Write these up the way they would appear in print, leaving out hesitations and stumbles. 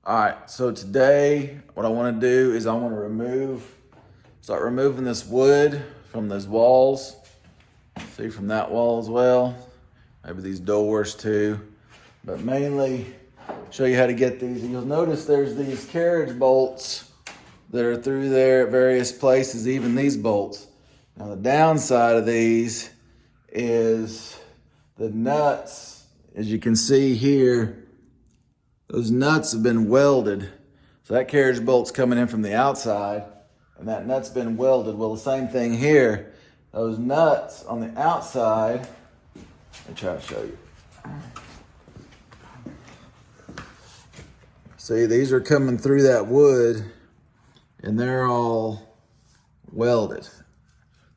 All right, so today what I want to do is I want to start removing this wood from those walls. See, from that wall as well. Maybe these doors too. But mainly show you how to get these. And you'll notice there's these carriage bolts that are through there at various places, even these bolts. Now the downside of these is the nuts, as you can see here, those nuts have been welded. So that carriage bolt's coming in from the outside and that nut's been welded. Well, the same thing here. Those nuts on the outside, let me try to show you. See, these are coming through that wood and they're all welded.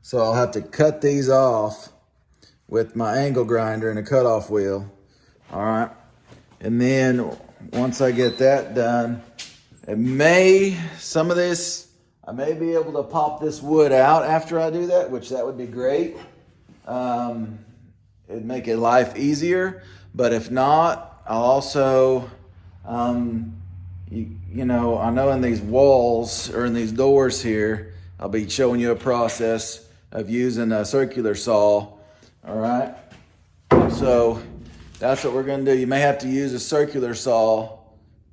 So I'll have to cut these off with my angle grinder and a cutoff wheel. All right. And then once I get that done, I may be able to pop this wood out after I do that, which that would be great. It'd make it life easier. But if not, I'll also, you know, I know in these walls or in these doors here, I'll be showing you a process of using a circular saw. All right. So that's what we're going to do. You may have to use a circular saw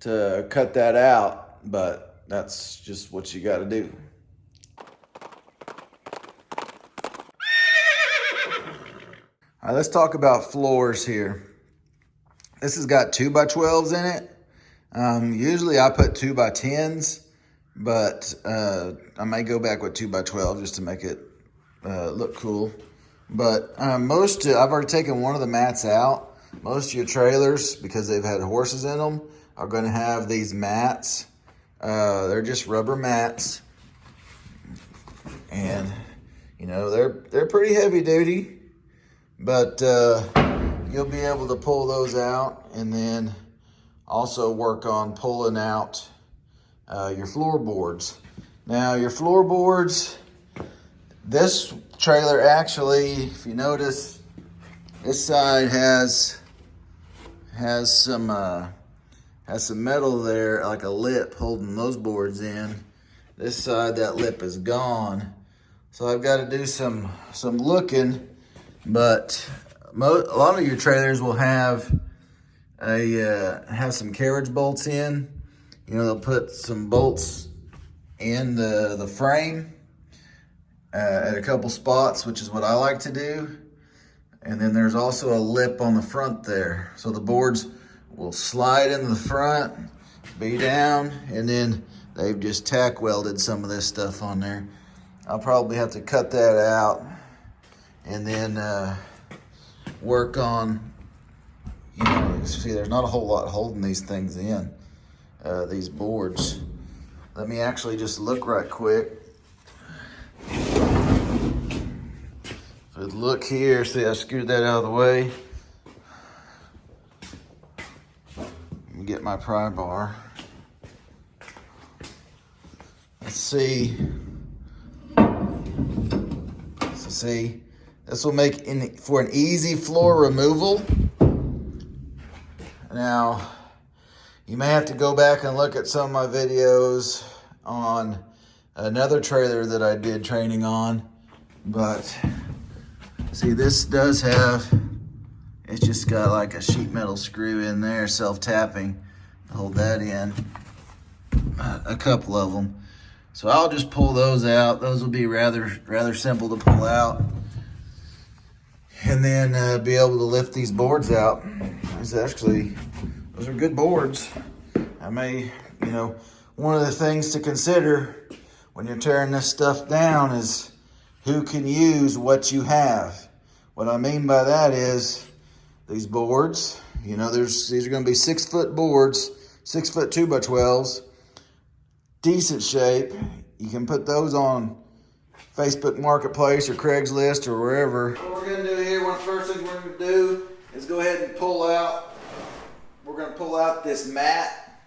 to cut that out, but that's just what you got to do. All right, let's talk about floors here. This has got 2x12s in it. Usually I put 2x10s, but I may go back with 2x12 just to make it look cool. But I've already taken one of the mats out. Most of your trailers, because they've had horses in them, are going to have these mats. They're just rubber mats, and you know they're pretty heavy duty. But you'll be able to pull those out, and then also work on pulling out your floorboards. Now your floorboards, this trailer actually, if you notice, this side has some metal there, like a lip holding those boards in. This side, that lip is gone. So I've got to do some looking, but a lot of your trailers will have some carriage bolts in. You know, they'll put some bolts in the frame at a couple spots, which is what I like to do. And then there's also a lip on the front there. So the boards will slide into the front, be down, and then they've just tack welded some of this stuff on there. I'll probably have to cut that out and then work on, you know, see there's not a whole lot holding these things in, these boards. Let me actually just look right quick. Look here, see I screwed that out of the way. Let me get my pry bar. Let's see. So see, this will make for an easy floor removal. Now, you may have to go back and look at some of my videos on another trailer that I did training on, but see, this does have, it's just got like a sheet metal screw in there, self-tapping, to hold that in, a couple of them. So I'll just pull those out. Those will be rather simple to pull out. And then be able to lift these boards out. Those are good boards. I may, you know, one of the things to consider when you're tearing this stuff down is who can use what you have. What I mean by that is these boards, you know, these are going to be 6-foot boards, 6-foot 2x12s, decent shape. You can put those on Facebook Marketplace or Craigslist or wherever. What we're going to do here, one of the first things we're going to do is go ahead and pull out. We're going to pull out this mat.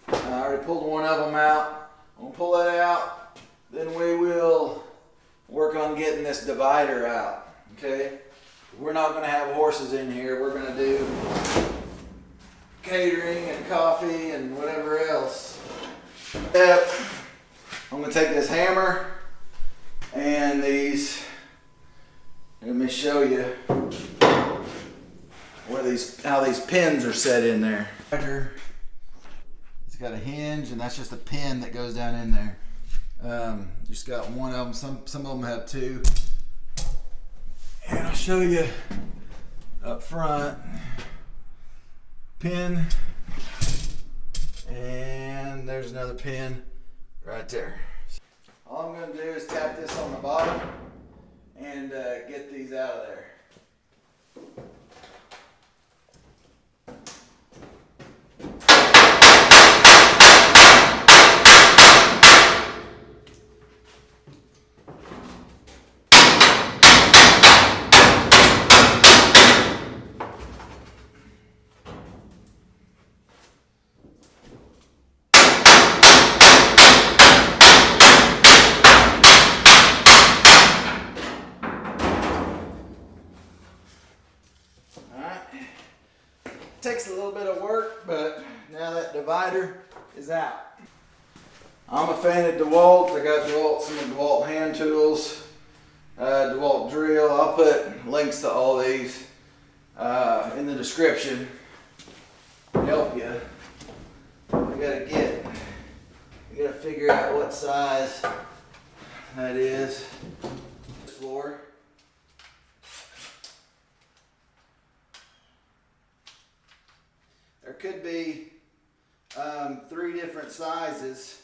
I already pulled one of them out. I'm going to pull that out. Then we will work on getting this divider out, okay? We're not going to have horses in here. We're going to do catering and coffee and whatever else. Step, I'm gonna take this hammer and these, let me show you how these pins are set in there. It's got a hinge, and that's just a pin that goes down in there. Just got one of them. Some of them have two. And I'll show you up front. Pin, and there's another pin right there. All I'm going to do is tap this on the bottom and get these out of there. Takes a little bit of work, but now that divider is out. I'm a fan of DeWalt. I got DeWalt, some of DeWalt hand tools, DeWalt drill. I'll put links to all these in the description to help you. You gotta figure out what size that is. This floor. There could be 3 different sizes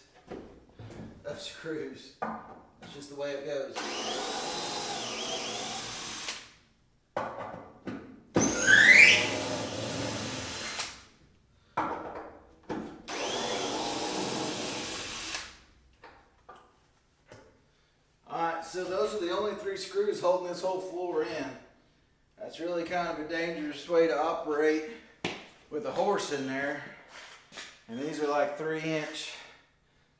of screws. That's just the way it goes. Alright, so those are the only 3 screws holding this whole floor in. That's really kind of a dangerous way to operate with a horse in there. And these are like 3-inch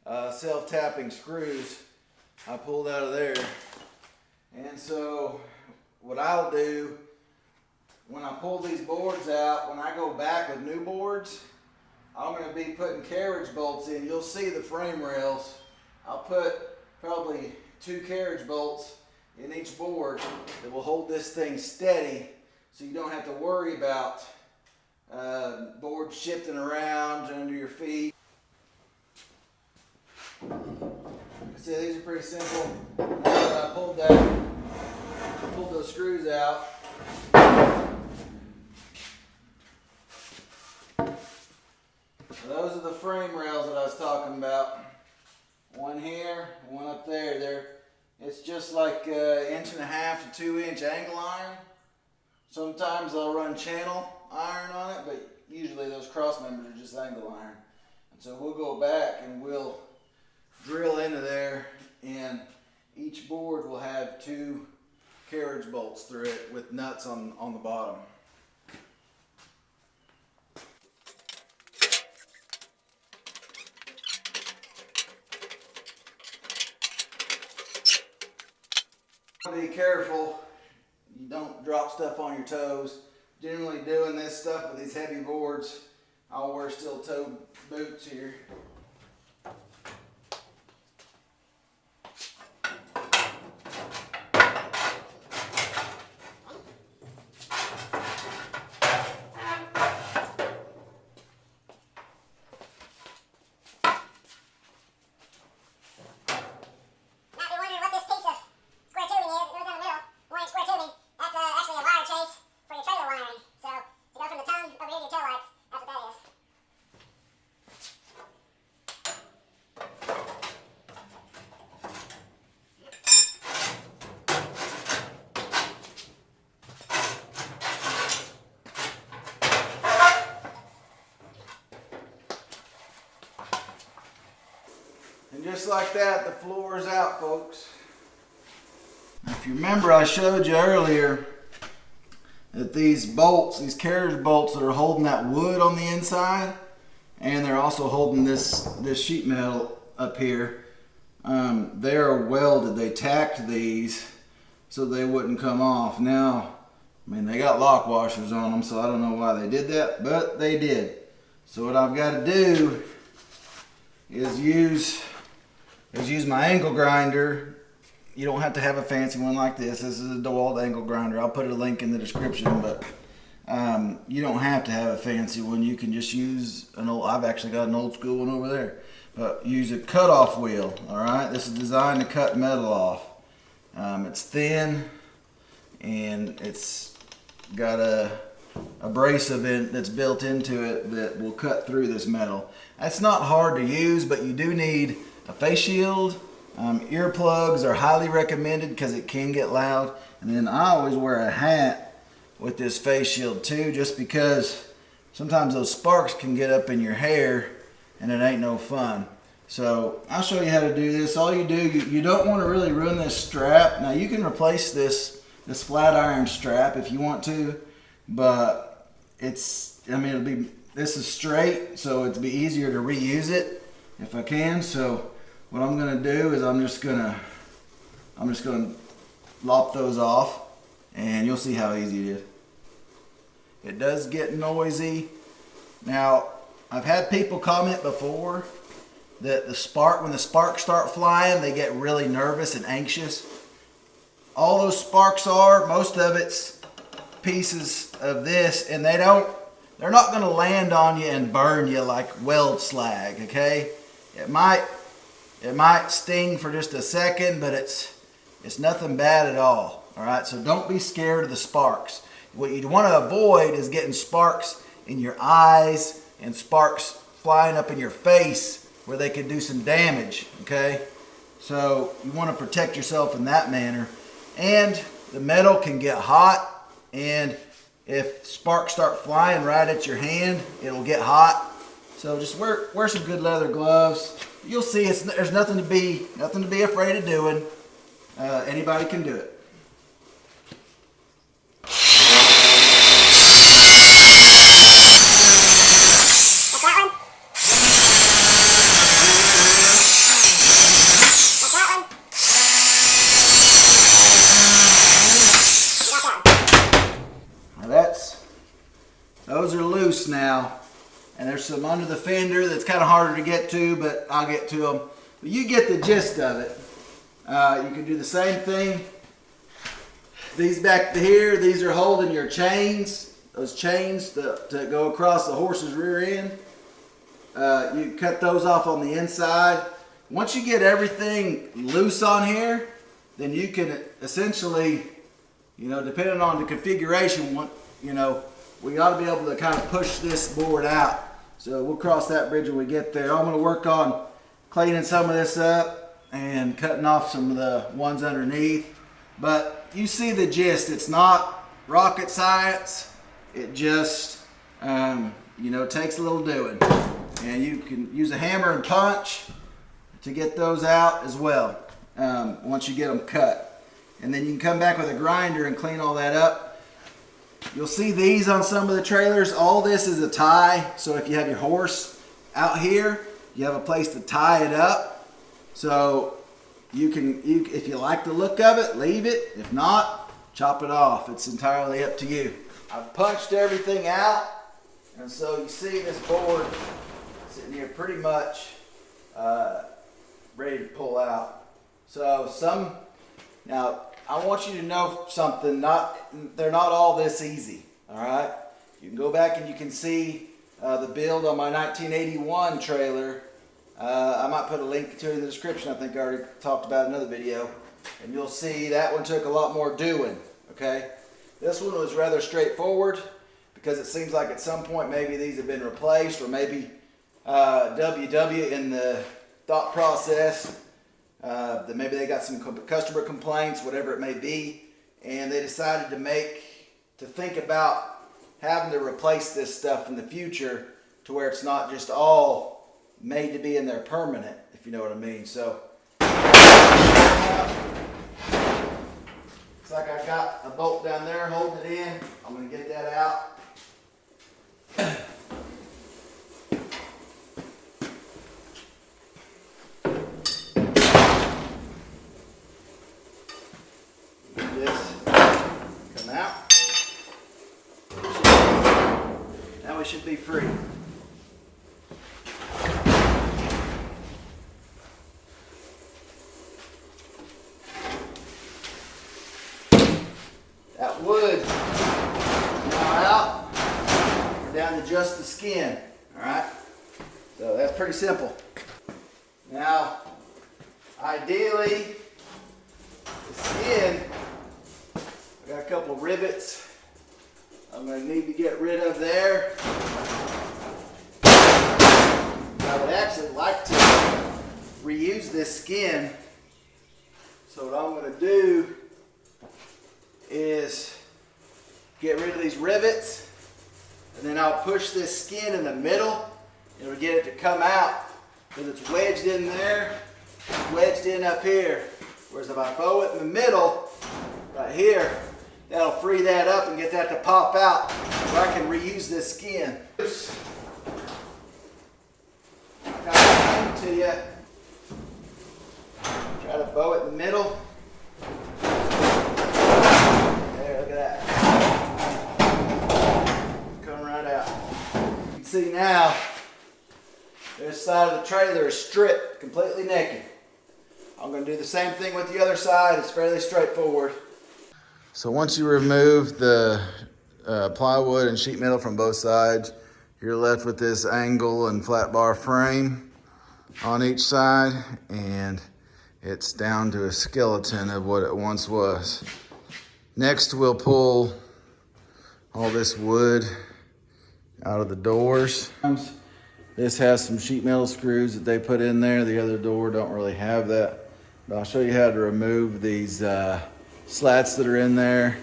self-tapping screws I pulled out of there. And so what I'll do when I pull these boards out, when I go back with new boards, I'm going to be putting carriage bolts in. You'll see the frame rails. I'll put probably 2 carriage bolts in each board that will hold this thing steady, so you don't have to worry about boards shifting around under your feet. See, these are pretty simple. Now that I pulled those screws out, so those are the frame rails that I was talking about. One here, one up there. It's just like 1.5 to 2 inch angle iron. Sometimes I'll run channel iron on it, but usually those cross members are just angle iron. And so we'll go back and we'll drill into there, and each board will have 2 carriage bolts through it with nuts on the bottom. Be careful you don't drop stuff on your toes. Generally doing this stuff with these heavy boards, I'll wear steel-toed boots here. And just like that, the floor is out, folks. If you remember, I showed you earlier that these bolts, these carriage bolts that are holding that wood on the inside, and they're also holding this sheet metal up here, they are welded. They tacked these so they wouldn't come off. Now, I mean, they got lock washers on them, so I don't know why they did that, but they did. So what I've got to do is use my angle grinder. You don't have to have a fancy one like this. This is a DeWalt angle grinder. I'll put a link in the description, but you don't have to have a fancy one. You can just use an old, I've actually got an old school one over there. But use a cutoff wheel, all right? This is designed to cut metal off. It's thin, and it's got a abrasive that's built into it that will cut through this metal. That's not hard to use, but you do need a face shield. Earplugs are highly recommended because it can get loud. And then I always wear a hat with this face shield too, just because sometimes those sparks can get up in your hair and it ain't no fun. So I'll show you how to do this. All you do, you don't want to really ruin this strap. Now you can replace this flat iron strap if you want to, but this is straight, so it'd be easier to reuse it if I can. So what I'm gonna do is I'm just gonna lop those off, and you'll see how easy it is. It does get noisy. Now, I've had people comment before that when the sparks start flying, they get really nervous and anxious. All those sparks most of it's pieces of this, and they're not gonna land on you and burn you like weld slag, okay? It might sting for just a second, but it's nothing bad at all right? So don't be scared of the sparks. What you want to avoid is getting sparks in your eyes and sparks flying up in your face where they could do some damage, okay? So you want to protect yourself in that manner. And the metal can get hot, and if sparks start flying right at your hand, it'll get hot. So just wear some good leather gloves. You'll see there's nothing to be afraid of doing. Anybody can do it. Those are loose now, and there's some under the fender that's kind of harder to get to, but I'll get to them. But you get the gist of it. You can do the same thing. These back here, these are holding your chains. Those chains to go across the horse's rear end. You cut those off on the inside. Once you get everything loose on here, then you can essentially, depending on the configuration, we ought to be able to kind of push this board out. So we'll cross that bridge when we get there. I'm going to work on cleaning some of this up and cutting off some of the ones underneath. But you see the gist. It's not rocket science. It just, takes a little doing. And you can use a hammer and punch to get those out as well once you get them cut. And then you can come back with a grinder and clean all that up. You'll see these on some of the trailers. All this is a tie. So if you have your horse out here, you have a place to tie it up. So if you like the look of it, leave it. If not, chop it off. It's entirely up to you. I've punched everything out. And so you see this board sitting here pretty much ready to pull out. So now I want you to know something. They're not all this easy. All right. You can go back and you can see the build on my 1981 trailer. I might put a link to it in the description. I think I already talked about another video, and you'll see that one took a lot more doing. Okay. This one was rather straightforward because it seems like at some point maybe these have been replaced, or maybe WW in the thought process. That maybe they got some customer complaints, whatever it may be, and they decided to think about having to replace this stuff in the future to where it's not just all made to be in there permanent, if you know what I mean. So looks like I got a bolt down there holding it in. I'm going to get that out. Should be free. So that's pretty simple. Now, ideally, the skin, I got a couple rivets I'm going to need to get rid of there. I would actually like to reuse this skin. So what I'm going to do is get rid of these rivets, and then I'll push this skin in the middle and it'll get it to come out, because it's wedged in there, it's wedged in up here. Whereas if I bow it in the middle, right here, that'll free that up and get that to pop out, so I can reuse this skin. To you. Try to bow it in the middle. There, look at that. Coming right out. You can see now, this side of the trailer is stripped, completely naked. I'm going to do the same thing with the other side. It's fairly straightforward. So once you remove the plywood and sheet metal from both sides, you're left with this angle and flat bar frame on each side, and it's down to a skeleton of what it once was. Next, we'll pull all this wood out of the doors. This has some sheet metal screws that they put in there. The other door don't really have that, but I'll show you how to remove these slats that are in there.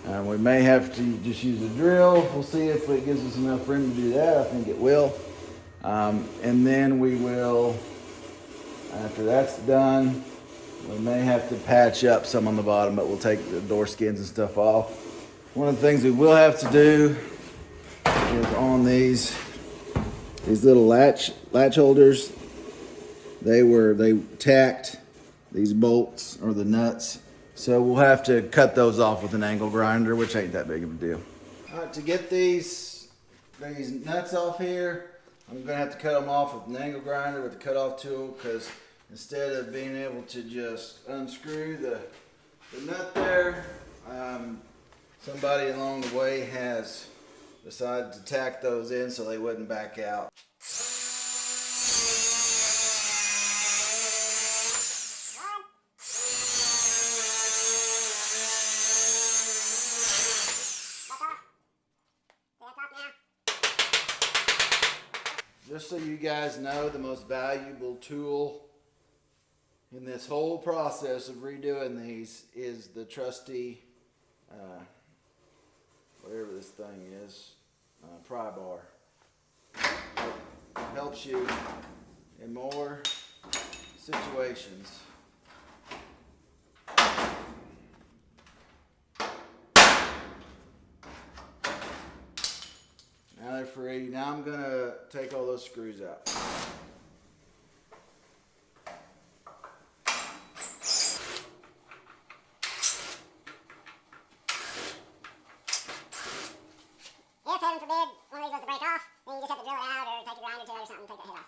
We may have to just use a drill. We'll see if it gives us enough room to do that. I think it will. And then we will, after that's done, we may have to patch up some on the bottom, but we'll take the door skins and stuff off. One of the things we will have to do is on these little latch holders, they tacked these bolts or the nuts. So we'll have to cut those off with an angle grinder, which ain't that big of a deal. All right, to get these nuts off here, I'm gonna have to cut them off with an angle grinder with the cutoff tool, because instead of being able to just unscrew the nut there, somebody along the way has decided to tack those in so they wouldn't back out. Just so you guys know, the most valuable tool in this whole process of redoing these is the trusty, whatever this thing is, pry bar. It helps you in more situations. Now they're free. Now I'm going to take all those screws out. If heaven forbid one of these was to break off, then you just have to drill it out or take a grinder to it or something and take that head off.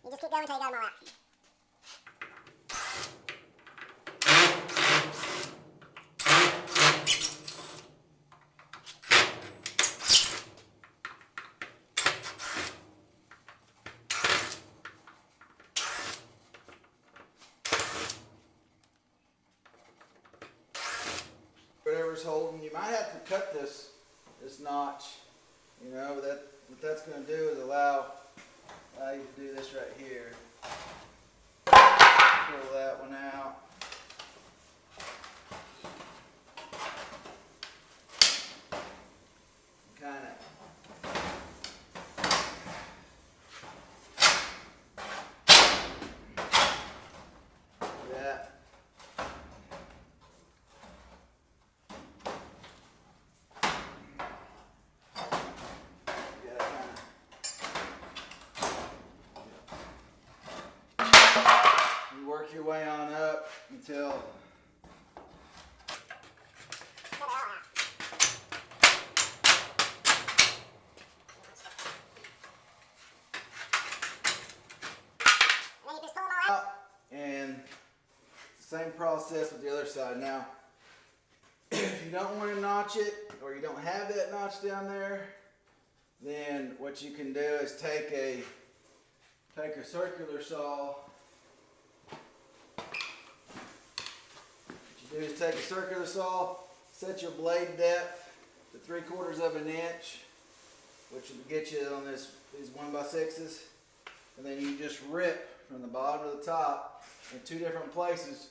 You just keep going until you got them all out. Whatever's holding, you might have to cut this notch, you know, what that's going to do is allow you to do this right here. Pull that one out. Kind of that. Work your way on up until and same process with the other side. Now, if you don't want to notch it, or you don't have that notch down there, then what you can do is take a circular saw. What you do is take a circular saw, set your blade depth to 3/4 of an inch, which will get you on these 1x6s, and then you just rip from the bottom to the top in 2 different places.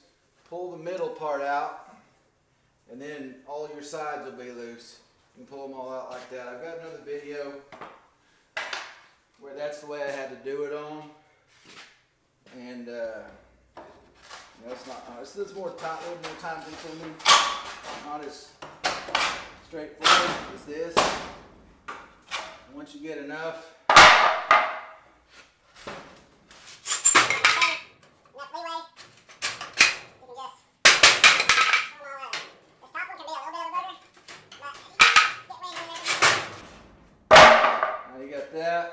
Pull the middle part out, and then all your sides will be loose. You can pull them all out like that. I've got another video where that's the way I had to do it on, and it's not. It's more time, a little more time consuming. Not as straightforward as this. Once you get enough. You got that.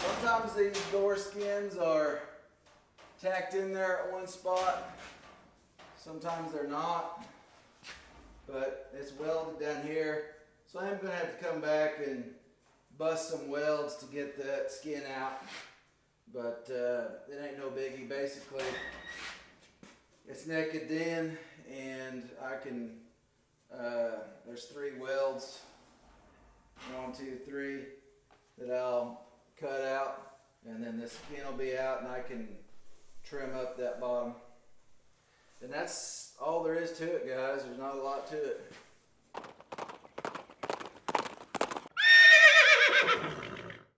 Sometimes these door skins are tacked in there at one spot. Sometimes they're not. But it's welded down here. So I'm going to have to come back and bust some welds to get that skin out. But it ain't no biggie. Basically, it's naked in, and I can, there's 3 welds. 1, 2, 3 that I'll cut out, and then the skin will be out, and I can trim up that bottom. And that's all there is to it, guys. There's not a lot to it.